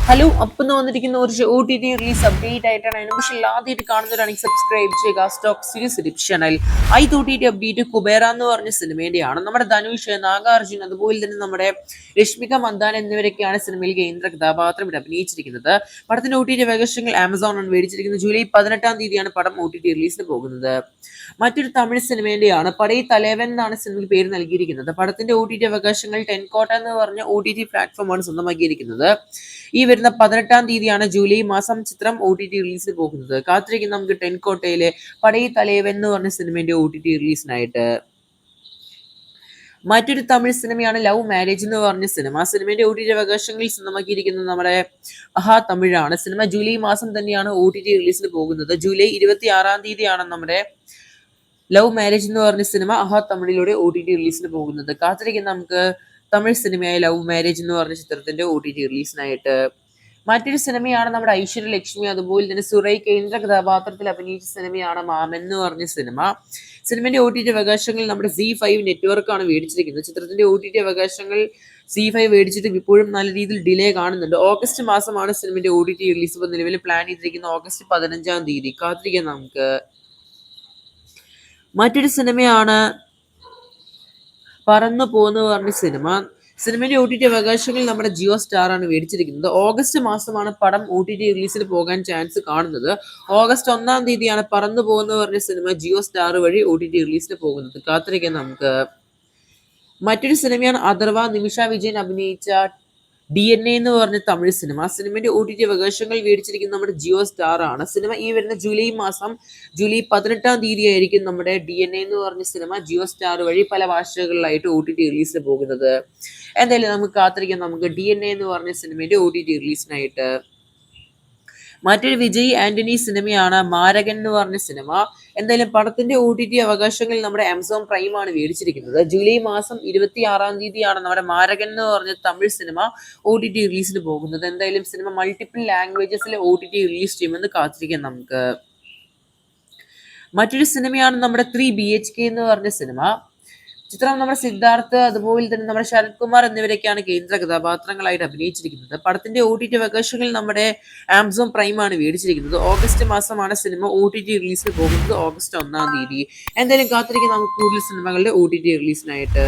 Hello, അപ്പം വന്നിരിക്കുന്ന ഒരു OTT റിലീസ് അപ്ഡേറ്റ് ആയിട്ടാണ്. അതിന് പക്ഷേ ആദ്യമായിട്ട് കാണുന്നവരാണെങ്കിൽ സബ്സ്ക്രൈബ് ചെയ്യുക stock series dip channel. OTT update Kubera എന്ന് പറഞ്ഞ സിനിമയുടെയാണ്. നമ്മുടെ ധനുഷ്, നാഗാർജുൻ, അതുപോലെ തന്നെ നമ്മുടെ രശ്മിക മന്ദാന എന്നിവരൊക്കെയാണ് സിനിമയിൽ കേന്ദ്ര കഥാപാത്രം അഭിനയിച്ചിരിക്കുന്നത്. പടത്തിന്റെ OTT അവകാശങ്ങൾ ആമസോണാണ് മേടിച്ചിരിക്കുന്നത്. ജൂലൈ 18-ാം തീയതിയാണ് പടം OTT റിലീസിന് പോകുന്നത്. മറ്റൊരു തമിഴ് സിനിമയുടെയാണ്. പടൈ തലേവൻ എന്നാണ് സിനിമയ്ക്ക് പേര് നൽകിയിരിക്കുന്നത്. പടത്തിന്റെ OTT അവകാശങ്ങൾ ടെൻകോട്ട എന്ന് പറഞ്ഞ OTT പ്ലാറ്റ്ഫോമാണ് സ്വന്തമാക്കിയിരിക്കുന്നത്. ഈ വരുന്ന 18-ാം തീയതിയാണ് ജൂലൈ മാസം ചിത്രം OTT റിലീസിന് പോകുന്നത്. കാത്തിരിക്കുന്ന നമുക്ക് ടെൻകോട്ടയിലെ പടൈ തലേവൻ എന്ന് പറഞ്ഞ സിനിമയുടെ OTT റിലീസിനായിട്ട്. മറ്റൊരു തമിഴ് സിനിമയാണ് ലവ് മാരേജ് എന്ന് പറഞ്ഞ സിനിമ. സിനിമയുടെ OTT അവകാശങ്ങളിൽ സ്വന്തമാക്കിയിരിക്കുന്നത് നമ്മുടെ തമിഴാണ്. സിനിമ ജൂലൈ മാസം തന്നെയാണ് OTT റിലീസിന് പോകുന്നത്. ജൂലൈ 26-ാം തീയതിയാണ് നമ്മുടെ ലവ് മാരേജ് എന്ന് പറഞ്ഞ സിനിമ തമിഴിലൂടെ OTT റിലീസിന് പോകുന്നത്. കാത്തിരിക്കുന്ന നമുക്ക് തമിഴ് സിനിമയായ ലവ് മാരേജ് എന്ന് പറഞ്ഞ ചിത്രത്തിന്റെ OTT റിലീസിനായിട്ട്. മറ്റൊരു സിനിമയാണ് നമ്മുടെ ഐശ്വര്യ ലക്ഷ്മി, അതുപോലെ തന്നെ സുറൈ കേന്ദ്ര കഥാപാത്രത്തിൽ അഭിനയിച്ച സിനിമയാണ് മാമൻ എന്ന് പറഞ്ഞ സിനിമ. സിനിമയുടെ OTT അവകാശങ്ങൾ നമ്മുടെ ZEE5 നെറ്റ്വർക്കാണ് മേടിച്ചിരിക്കുന്നത്. ചിത്രത്തിന്റെ OTT അവകാശങ്ങൾ ZEE5 മേടിച്ചിട്ട് ഇപ്പോഴും നല്ല രീതിയിൽ ഡിലേ കാണുന്നുണ്ട്. ഓഗസ്റ്റ് മാസമാണ് സിനിമയുടെ OTT റിലീസ്. ഇപ്പോൾ നിലവിൽ പ്ലാൻ ചെയ്തിരിക്കുന്ന ഓഗസ്റ്റ് 15-ാം തീയതി. കാത്തിരിക്കാം നമുക്ക്. മറ്റൊരു സിനിമയാണ് പറന്നു പോകുന്നു പറഞ്ഞ സിനിമ. സിനിമയുടെ OTT അവകാശങ്ങൾ നമ്മുടെ ജിയോ സ്റ്റാർ ആണ് മേടിച്ചിരിക്കുന്നത്. ഓഗസ്റ്റ് മാസമാണ് പടം OTT റിലീസിന് പോകാൻ ചാൻസ് കാണുന്നത്. ഓഗസ്റ്റ് 1-ാം തീയതിയാണ് പറന്നു പോകുന്നു പറഞ്ഞ സിനിമ ജിയോ സ്റ്റാർ വഴി OTT റിലീസിന് പോകുന്നത്. കാത്തിരിക്കാം നമുക്ക്. മറ്റൊരു സിനിമയാണ് അഥർവ. നിമിഷ വിജയൻ അഭിനയിച്ച DNA എന്ന് പറഞ്ഞ തമിഴ് സിനിമ. സിനിമയുടെ OTT അവകാശങ്ങൾ മേടിച്ചിരിക്കുന്നത് നമ്മുടെ ജിയോ സ്റ്റാർ ആണ്. സിനിമ ഈ വരുന്ന ജൂലൈ 18-ാം തീയതി ആയിരിക്കും നമ്മുടെ DNA എന്ന് പറഞ്ഞ സിനിമ ജിയോ സ്റ്റാർ വഴി പല ഭാഷകളിലായിട്ട് OTT റിലീസിന് പോകുന്നത്. എന്തായാലും നമുക്ക് കാത്തിരിക്കാം നമുക്ക് DNA എന്ന് പറഞ്ഞ സിനിമയുടെ OTT റിലീസിനായിട്ട്. മറ്റൊരു വിജയ് ആന്റണി സിനിമയാണ് മാരകൻ എന്ന് പറഞ്ഞ സിനിമ. എന്തായാലും പടത്തിന്റെ OTT അവകാശങ്ങൾ നമ്മുടെ ആമസോൺ പ്രൈം ആണ് മേടിച്ചിരിക്കുന്നത്. ജൂലൈ മാസം 26-ാം തീയതിയാണ് നമ്മുടെ മാരകൻ എന്ന് പറഞ്ഞ തമിഴ് സിനിമ OTT റിലീസിന് പോകുന്നത്. എന്തായാലും സിനിമ മൾട്ടിപ്പിൾ ലാംഗ്വേജസിൽ OTT റിലീസ് ചെയ്യുമെന്ന് കാത്തിരിക്കാം നമുക്ക്. മറ്റൊരു സിനിമയാണ് നമ്മുടെ 3 BHK എന്ന് പറഞ്ഞ സിനിമ. ചിത്രം നമ്മുടെ സിദ്ധാർത്ഥ്, അതുപോലെ തന്നെ നമ്മുടെ ശരത് കുമാർ എന്നിവരൊക്കെയാണ് കേന്ദ്ര കഥാപാത്രങ്ങളായിട്ട് അഭിനയിച്ചിരിക്കുന്നത്. പടത്തിന്റെ OTT അവകാശങ്ങൾ നമ്മുടെ ആമസോൺ പ്രൈം ആണ് മേടിച്ചിരിക്കുന്നത്. ഓഗസ്റ്റ് മാസമാണ് സിനിമ OTT റിലീസിന് പോകുന്നത്. ഓഗസ്റ്റ് 1-ാം തീയതി. എന്തായാലും കാത്തിരിക്കുന്ന നമുക്ക് കൂടുതൽ സിനിമകളുടെ OTT റിലീസിനായിട്ട്.